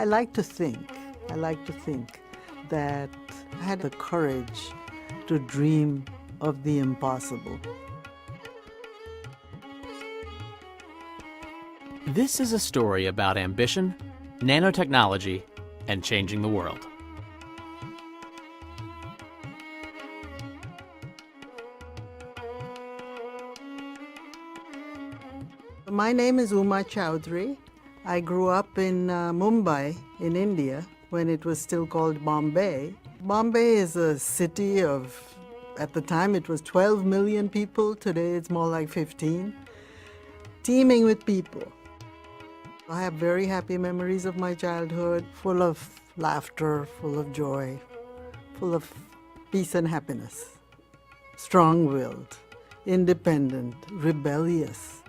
I like to think that I had the courage to dream of the impossible. This is a story about ambition, nanotechnology, and changing the world. My name is Uma Chowdhry. I grew up in Mumbai, in India, when it was still called Bombay. Bombay is a city of, at the time it was 12 million people. Today it's more like 15. Teeming with people. I have very happy memories of my childhood, full of laughter, full of joy, full of peace and happiness. Strong-willed, independent, rebellious.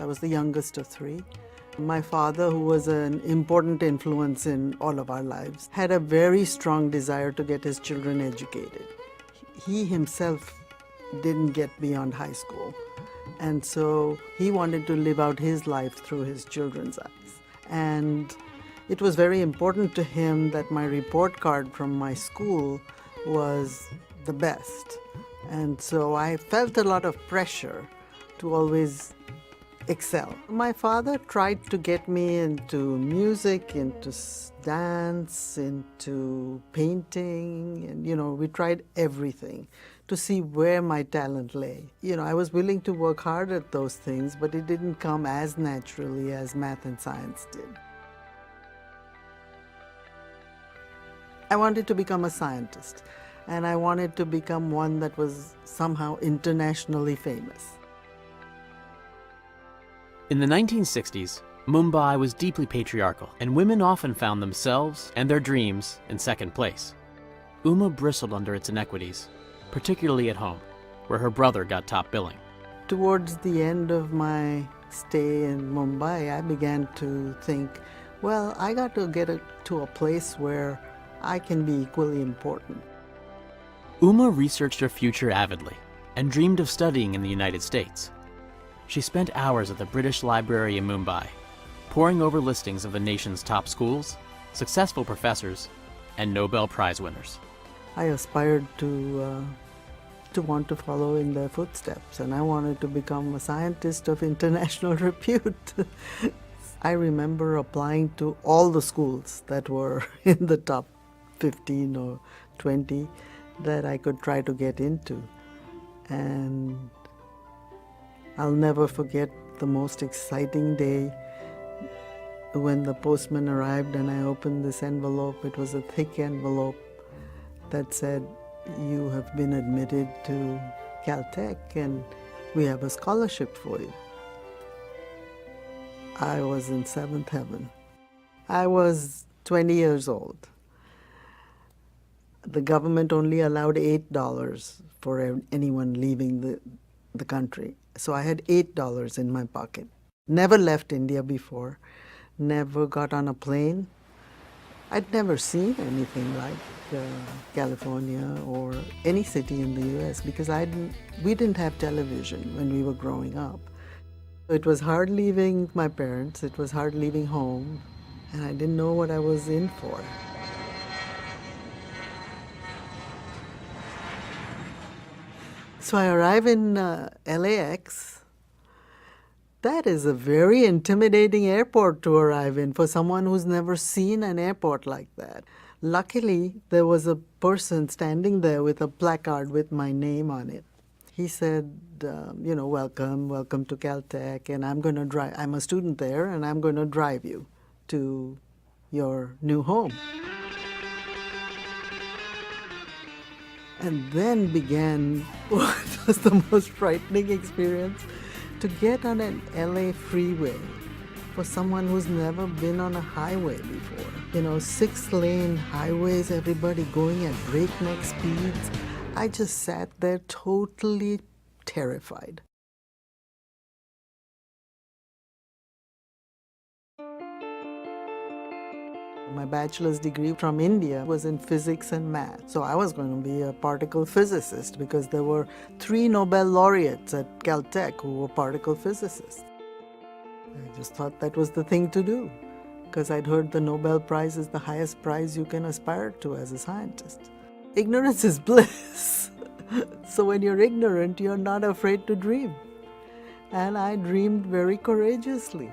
I was the youngest of three. My father, who was an important influence in all of our lives, had a very strong desire to get his children educated. He himself didn't get beyond high school, and so he wanted to live out his life through his children's eyes. And it was very important to him that my report card from my school was the best. And so I felt a lot of pressure to always excel. My father tried to get me into music, into dance, into painting, and we tried everything to see where my talent lay. I was willing to work hard at those things, but it didn't come as naturally as math and science did. I wanted to become a scientist, and I wanted to become one that was somehow internationally famous. In the 1960s, Mumbai was deeply patriarchal, and women often found themselves and their dreams in second place. Uma bristled under its inequities, particularly at home, where her brother got top billing. Towards the end of my stay in Mumbai, I began to think, well, I got to get to a place where I can be equally important. Uma researched her future avidly and dreamed of studying in the United States. She spent hours at the British Library in Mumbai, poring over listings of the nation's top schools, successful professors, and Nobel Prize winners. I aspired to want to follow in their footsteps, and I wanted to become a scientist of international repute. I remember applying to all the schools that were in the top 15 or 20 that I could try to get into. And I'll never forget the most exciting day when the postman arrived and I opened this envelope. It was a thick envelope that said, "You have been admitted to Caltech and we have a scholarship for you." I was in seventh heaven. I was 20 years old. The government only allowed $8 for anyone leaving the country. So I had $8 in my pocket. Never left India before, never got on a plane. I'd never seen anything like California or any city in the US because we didn't have television when we were growing up. It was hard leaving my parents, it was hard leaving home, and I didn't know what I was in for. So I arrive in LAX. That is a very intimidating airport to arrive in for someone who's never seen an airport like that. Luckily, there was a person standing there with a placard with my name on it. He said, welcome to Caltech, and I'm a student there, and I'm going to drive you to your new home. And then began what was the most frightening experience, to get on an LA freeway for someone who's never been on a highway before. 6-lane highways, everybody going at breakneck speeds. I just sat there totally terrified. My bachelor's degree from India was in physics and math. So I was going to be a particle physicist because there were 3 Nobel laureates at Caltech who were particle physicists. I just thought that was the thing to do, because I'd heard the Nobel Prize is the highest prize you can aspire to as a scientist. Ignorance is bliss. So when you're ignorant, you're not afraid to dream. And I dreamed very courageously.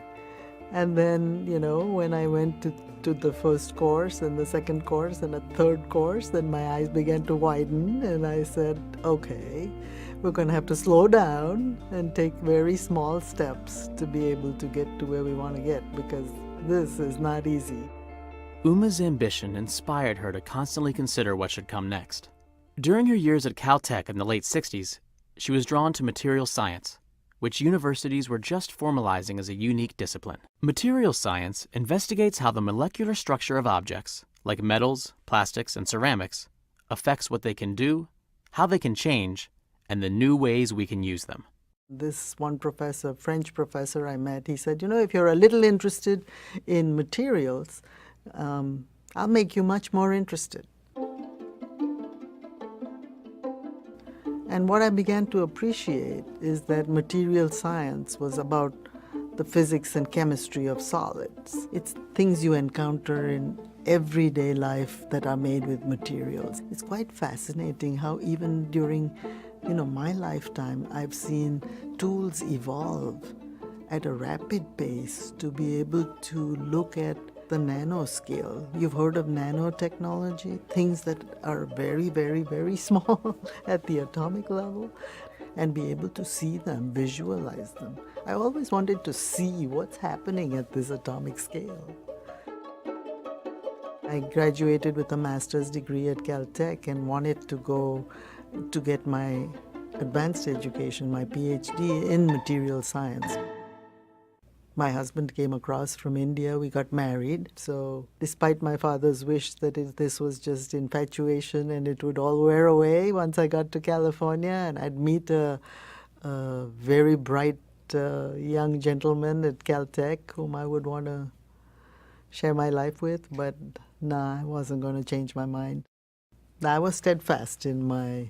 And then, when I went to the first course and the second course and a third course, then my eyes began to widen and I said, okay, we're going to have to slow down and take very small steps to be able to get to where we want to get, because this is not easy. Uma's ambition inspired her to constantly consider what should come next. During her years at Caltech in the late 60s, she was drawn to material science, which universities were just formalizing as a unique discipline. Material science investigates how the molecular structure of objects, like metals, plastics, and ceramics, affects what they can do, how they can change, and the new ways we can use them. This one professor, French professor I met, he said, if you're a little interested in materials, I'll make you much more interested. And what I began to appreciate is that material science was about the physics and chemistry of solids. It's things you encounter in everyday life that are made with materials. It's quite fascinating how even during, my lifetime, I've seen tools evolve at a rapid pace to be able to look at the nanoscale. You've heard of nanotechnology, things that are very, very, very small at the atomic level, and be able to see them, visualize them. I always wanted to see what's happening at this atomic scale. I graduated with a master's degree at Caltech and wanted to go to get my advanced education, my PhD in material science. My husband came across from India. We got married. So despite my father's wish that this was just infatuation and it would all wear away once I got to California and I'd meet a very bright young gentleman at Caltech whom I would want to share my life with, but I wasn't going to change my mind. I was steadfast in my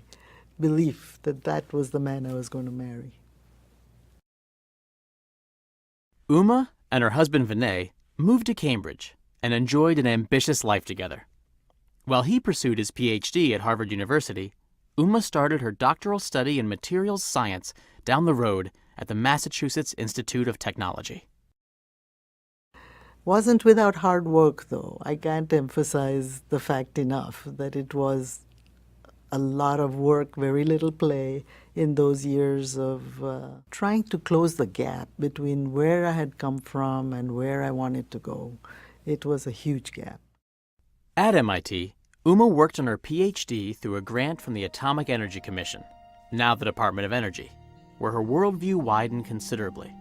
belief that that was the man I was going to marry. Uma and her husband Vinay moved to Cambridge and enjoyed an ambitious life together. While he pursued his PhD at Harvard University, Uma started her doctoral study in materials science down the road at the Massachusetts Institute of Technology. Wasn't without hard work, though. I can't emphasize the fact enough that it was a lot of work, very little play in those years of trying to close the gap between where I had come from and where I wanted to go. It was a huge gap. At MIT, Uma worked on her PhD through a grant from the Atomic Energy Commission, now the Department of Energy, where her worldview widened considerably.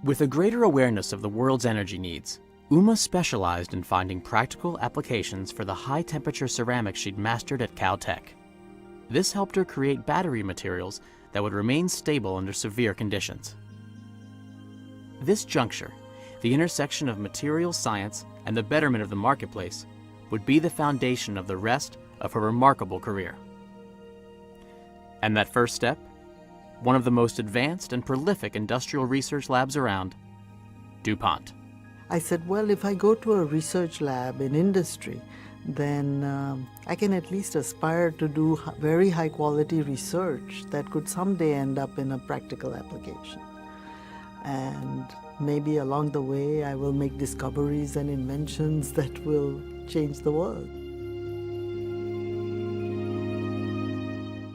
With a greater awareness of the world's energy needs, Uma specialized in finding practical applications for the high-temperature ceramics she'd mastered at Caltech. This helped her create battery materials that would remain stable under severe conditions. This juncture, the intersection of material science and the betterment of the marketplace, would be the foundation of the rest of her remarkable career. And that first step? One of the most advanced and prolific industrial research labs around, DuPont. I said, well, if I go to a research lab in industry, then I can at least aspire to do very high quality research that could someday end up in a practical application. And maybe along the way I will make discoveries and inventions that will change the world.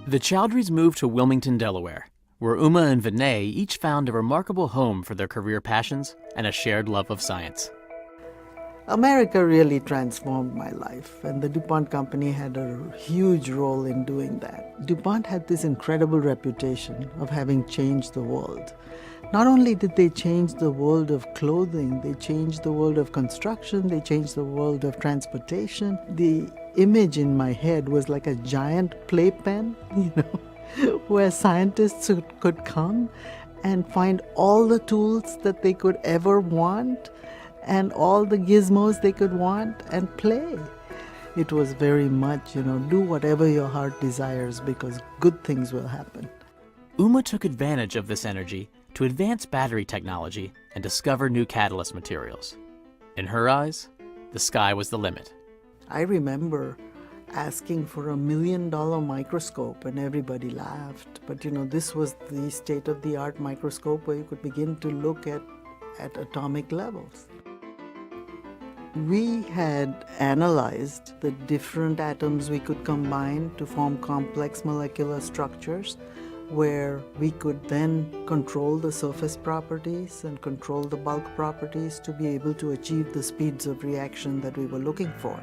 The Chowdhrys moved to Wilmington, Delaware, where Uma and Vinay each found a remarkable home for their career passions and a shared love of science. America really transformed my life, and the DuPont company had a huge role in doing that. DuPont had this incredible reputation of having changed the world. Not only did they change the world of clothing, they changed the world of construction, they changed the world of transportation. The image in my head was like a giant playpen, where scientists could come and find all the tools that they could ever want and all the gizmos they could want and play. It was very much, do whatever your heart desires because good things will happen. Uma took advantage of this energy to advance battery technology and discover new catalyst materials. In her eyes, the sky was the limit. I remember asking for $1 million microscope and everybody laughed. But this was the state-of-the-art microscope where you could begin to look at atomic levels. We had analyzed the different atoms we could combine to form complex molecular structures where we could then control the surface properties and control the bulk properties to be able to achieve the speeds of reaction that we were looking for.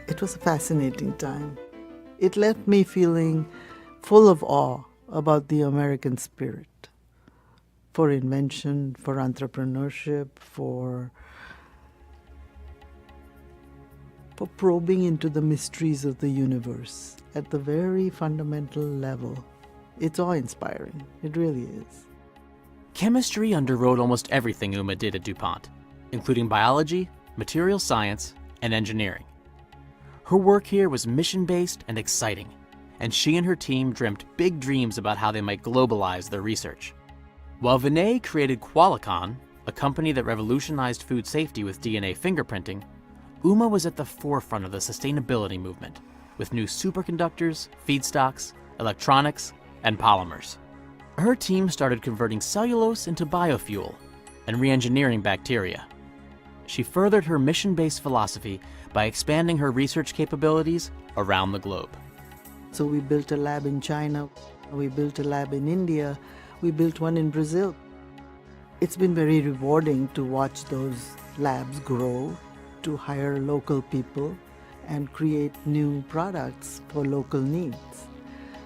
It was a fascinating time. It left me feeling full of awe about the American spirit for invention, for entrepreneurship, for probing into the mysteries of the universe at the very fundamental level. It's awe-inspiring. It really is. Chemistry underwrote almost everything Uma did at DuPont, including biology, material science, and engineering. Her work here was mission-based and exciting, and she and her team dreamt big dreams about how they might globalize their research. While Vinay created Qualicon, a company that revolutionized food safety with DNA fingerprinting, Uma was at the forefront of the sustainability movement, with new superconductors, feedstocks, electronics, and polymers. Her team started converting cellulose into biofuel and re-engineering bacteria. She furthered her mission-based philosophy by expanding her research capabilities around the globe. So we built a lab in China, we built a lab in India, we built one in Brazil. It's been very rewarding to watch those labs grow, to hire local people and create new products for local needs.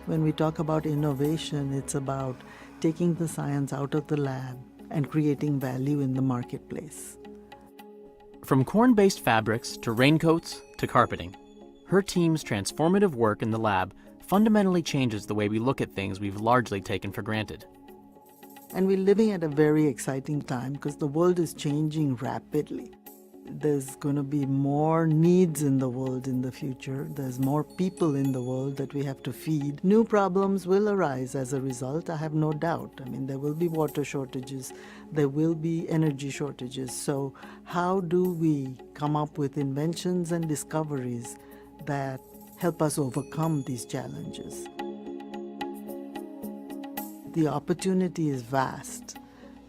When we talk about innovation, it's about taking the science out of the lab and creating value in the marketplace. From corn-based fabrics to raincoats to carpeting, her team's transformative work in the lab fundamentally changes the way we look at things we've largely taken for granted. And we're living at a very exciting time because the world is changing rapidly. There's going to be more needs in the world in the future. There's more people in the world that we have to feed. New problems will arise as a result, I have no doubt. I mean, there will be water shortages, there will be energy shortages. So how do we come up with inventions and discoveries that help us overcome these challenges? The opportunity is vast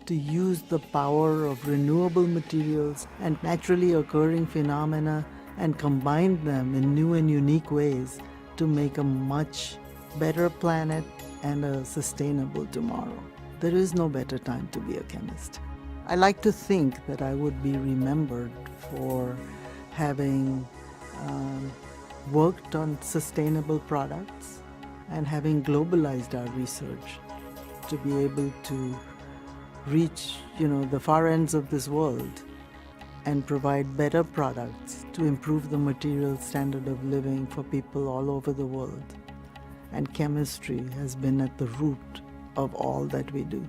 to use the power of renewable materials and naturally occurring phenomena and combine them in new and unique ways to make a much better planet and a sustainable tomorrow. There is no better time to be a chemist. I like to think that I would be remembered for having worked on sustainable products and having globalized our research to be able to reach, the far ends of this world and provide better products to improve the material standard of living for people all over the world. And chemistry has been at the root of all that we do.